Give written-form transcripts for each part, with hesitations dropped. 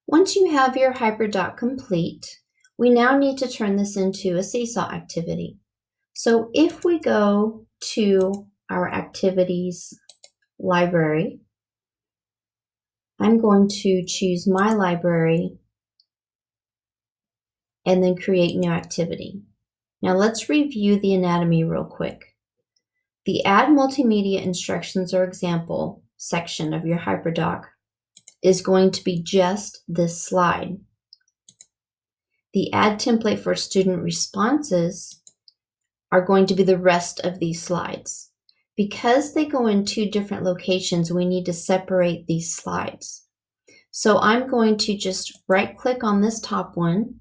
Once you have your HyperDoc complete, we now need to turn this into a Seesaw activity. So if we go to our activities library, I'm going to choose my library and then create new activity. Now let's review the anatomy real quick. The Add Multimedia Instructions or Example section of your HyperDoc is going to be just this slide. The Add Template for Student Responses are going to be the rest of these slides. Because they go in two different locations, we need to separate these slides. So I'm going to just right-click on this top one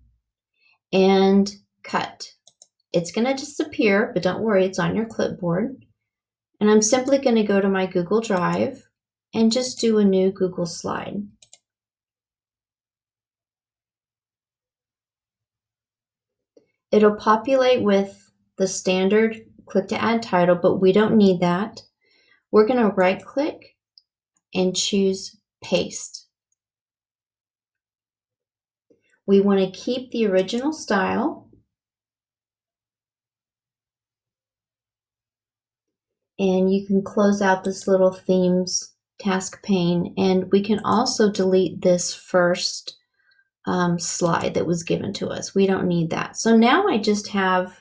and cut. It's going to disappear, but don't worry, it's on your clipboard. And I'm simply going to go to my Google Drive and just do a new Google slide. It'll populate with the standard click to add title, but we don't need that. We're going to right click and choose paste. We want to keep the original style, and you can close out this little themes task pane, and we can also delete this first slide that was given to us. We don't need that. So now I just have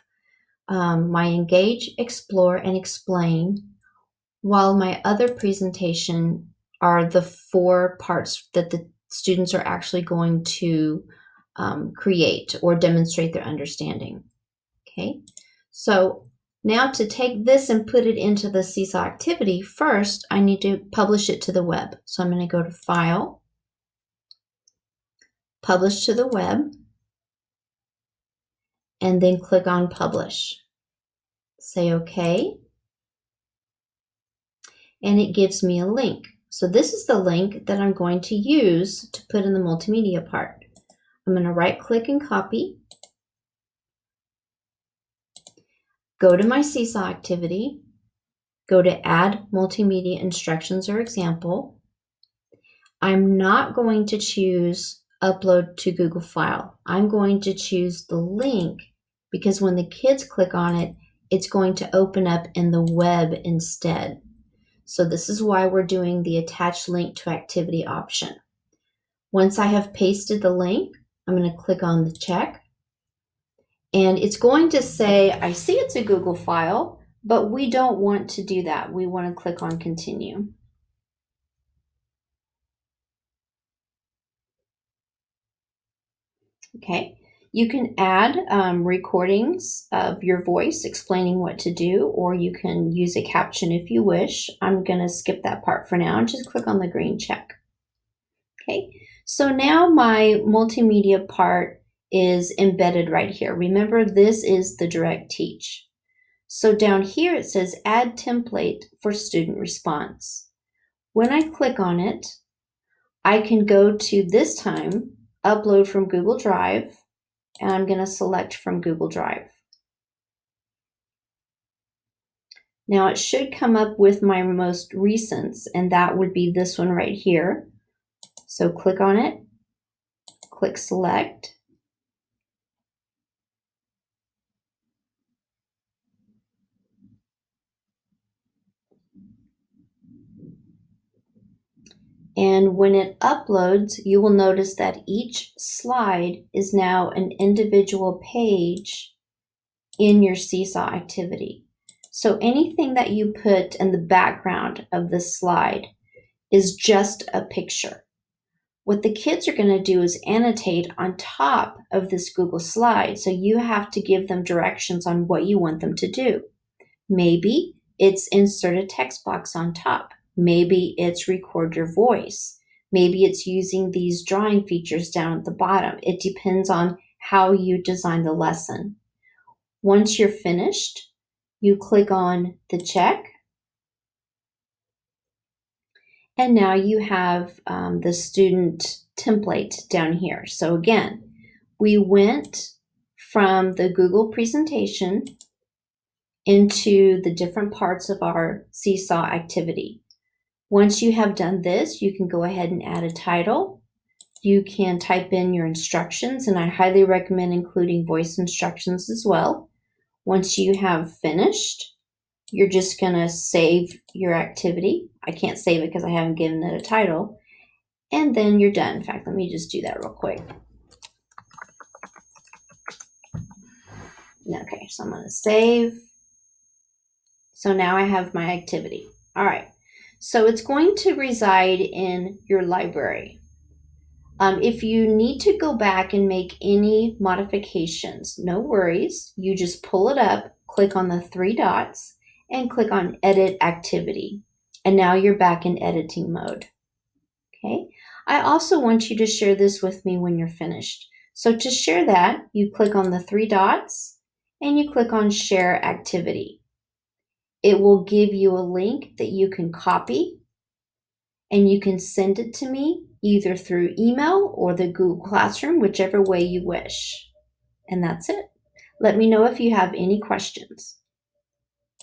my Engage, Explore, and Explain, while my other presentation are the 4 parts that the students are actually going to create or demonstrate their understanding. Okay, so now to take this and put it into the Seesaw activity, first I need to publish it to the web. So I'm going to go to File, Publish to the Web, and then click on Publish. Say OK, and it gives me a link. So this is the link that I'm going to use to put in the multimedia part. I'm going to right-click and copy, go to my Seesaw activity, go to Add Multimedia Instructions or Example. I'm not going to choose Upload to Google File. I'm going to choose the link because when the kids click on it, it's going to open up in the web instead. So this is why we're doing the Attach Link to Activity option. Once I have pasted the link, I'm going to click on the check. And it's going to say, I see it's a Google file, but we don't want to do that. We want to click on Continue. Okay, you can add recordings of your voice explaining what to do, or you can use a caption if you wish. I'm going to skip that part for now and just click on the green check. Okay, so now my multimedia part is embedded right here. Remember, this is the direct teach. So down here it says Add Template for Student Response. When I click on it, I can go to, this time, Upload from Google Drive, and I'm going to select from Google Drive. Now it should come up with my most recents, and that would be this one right here. So click on it, click Select. And when it uploads, you will notice that each slide is now an individual page in your Seesaw activity. So anything that you put in the background of this slide is just a picture. What the kids are going to do is annotate on top of this Google slide, so you have to give them directions on what you want them to do. Maybe it's insert a text box on top. Maybe it's record your voice. Maybe it's using these drawing features down at the bottom. It depends on how you design the lesson. Once you're finished, you click on the check, and now you have the student template down here. So again, we went from the Google presentation into the different parts of our Seesaw activity. Once you have done this, you can go ahead and add a title, You can type in your instructions, and I highly recommend including voice instructions as well. Once you have finished, you're just going to save your activity. I can't save it because I haven't given it a title. And then you're done. In fact, let me just do that real quick. Okay, so I'm going to save. So now I have my activity. All right, so it's going to reside in your library. If you need to go back and make any modifications, no worries. You just pull it up, click on the 3 dots, and click on Edit Activity. And now you're back in editing mode. Okay. I also want you to share this with me when you're finished. So to share that, you click on the 3 dots and you click on Share Activity. It will give you a link that you can copy and you can send it to me either through email or the Google Classroom, whichever way you wish. And that's it. Let me know if you have any questions.